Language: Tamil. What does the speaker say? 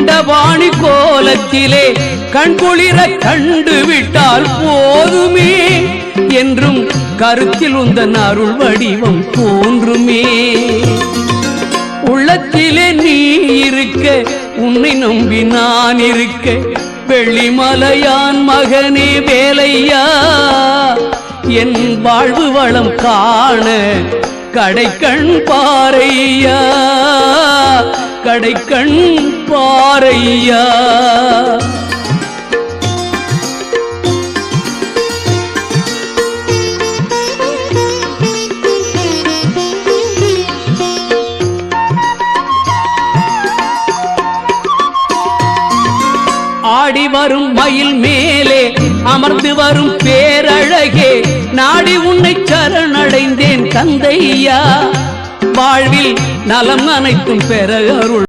தண்டபாணி கோலத்திலே கண்குளிர கண்டுவிட்டால் போதுமே என்றும் கருத்தில் உந்தன் அருள் வடிவம் தோன்றுமே. உள்ளத்திலே நீ இருக்க உன்னை நம்பி நான் இருக்க வெள்ளிமலையான் மகனே வேலையா என் வாழ்வு வளம் காண கடைக்கண் பாரையா கடைக்கண் பாரையா. ஆடி வரும் மயில் மேலே அமர்ந்து வரும் பேரழகே நாடி உன்னை சரணடைந்தேன் கந்தையா வாழ்வில் நலம் அனைத்தும் பெற அருள்